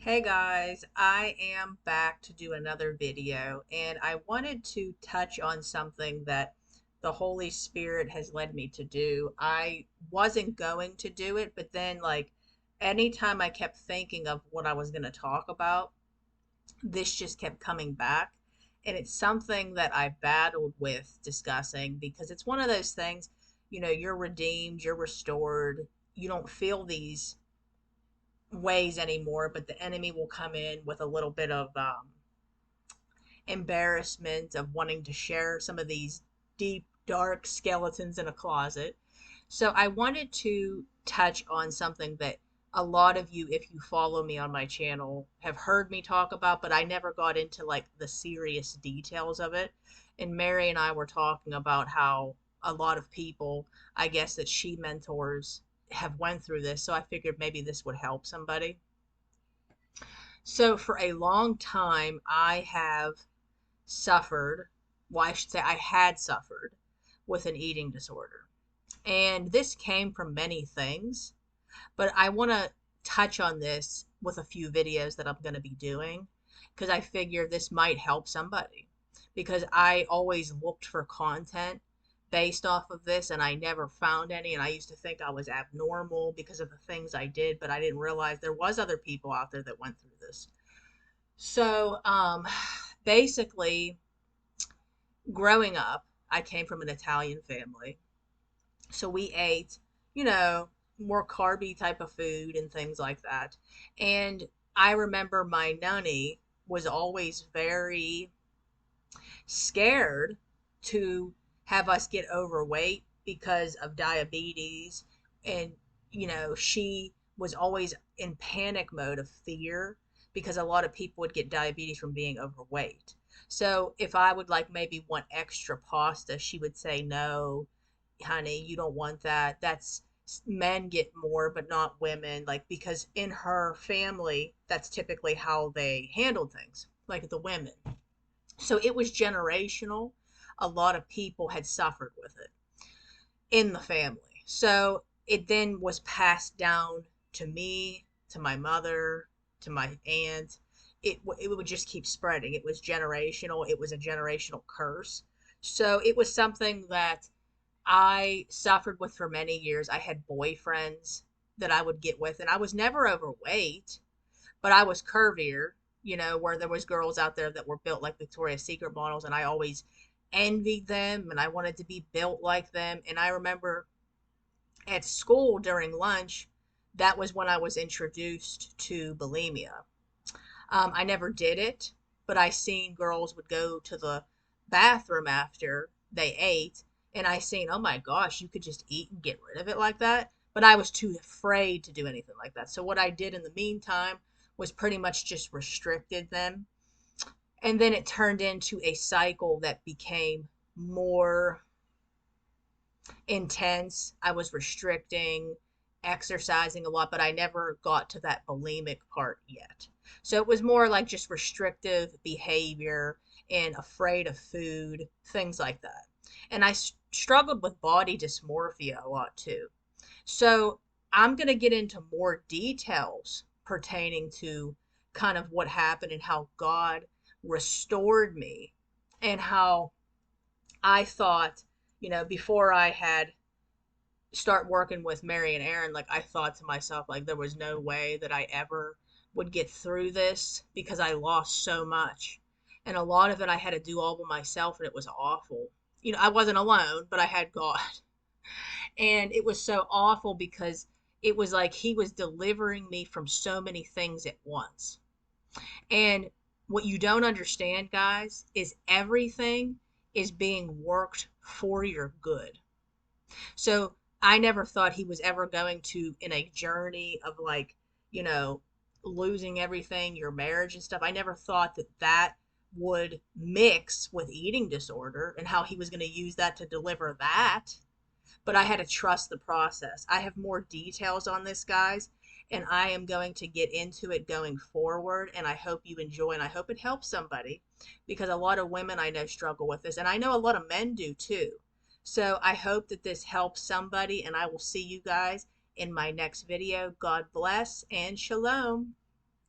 Hey guys, I am back to do another video, and I wanted to touch on something that the Holy Spirit has led me to do. I wasn't going to do it, but then anytime I kept thinking of what I was going to talk about, this just kept coming back. And it's something that I battled with discussing because it's one of those things, you're redeemed, you're restored, you don't feel these ways anymore, but the enemy will come in with a little bit of embarrassment of wanting to share some of these deep, dark skeletons in a closet. So I wanted to touch on something that a lot of you, if you follow me on my channel, have heard me talk about, but I never got into the serious details of it. And Mary and I were talking about how a lot of people, I guess, that she mentors have went through this. So I figured maybe this would help somebody. So for a long time, I have suffered, well, I should say I had suffered with an eating disorder. And this came from many things, but I want to touch on this with a few videos that I'm going to be doing because I figure this might help somebody. Because I always looked for content based off of this and I never found any, and I used to think I was abnormal because of the things I did, but I didn't realize there was other people out there that went through this. So basically, growing up, I came from an Italian family. So we ate, you know, more carby type of food and things like that. And I remember my nanny was always very scared to have us get overweight because of diabetes. And, she was always in panic mode of fear because a lot of people would get diabetes from being overweight. So if I would maybe want extra pasta, she would say, no, honey, you don't want that. That's men get more, but not women. Because in her family, that's typically how they handled things, like the women. So it was generational. A lot of people had suffered with it in the family. So it then was passed down to me, to my mother, to my aunt. It would just keep spreading. It was generational. It was a generational curse. So it was something that I suffered with for many years. I had boyfriends that I would get with, and I was never overweight, but I was curvier, where there was girls out there that were built like Victoria's Secret models, and I always envied them and I wanted to be built like them. And I remember at school during lunch, that was when I was introduced to bulimia. I never did it, but I seen girls would go to the bathroom after they ate, and I seen, oh my gosh, you could just eat and get rid of it like that. But I was too afraid to do anything like that. So what I did in the meantime was pretty much just restricted them. And then it turned into a cycle that became more intense. I was restricting, exercising a lot, but I never got to that bulimic part yet. So it was more like just restrictive behavior and afraid of food, things like that. And I struggled with body dysmorphia a lot too. So I'm going to get into more details pertaining to kind of what happened and how God restored me and how I thought, before I had start working with Mary and Aaron, I thought to myself, there was no way that I ever would get through this because I lost so much. And a lot of it I had to do all by myself, and it was awful. I wasn't alone, but I had God. And it was so awful because it was like he was delivering me from so many things at once. And what you don't understand, guys, is everything is being worked for your good. So I never thought he was ever going to, in a journey of you know, losing everything, your marriage and stuff. I never thought that that would mix with eating disorder and how he was going to use that to deliver that. But I had to trust the process. I have more details on this, guys, and I am going to get into it going forward. And I hope you enjoy, and I hope it helps somebody because a lot of women I know struggle with this, and I know a lot of men do too. So I hope that this helps somebody, and I will see you guys in my next video. God bless and shalom.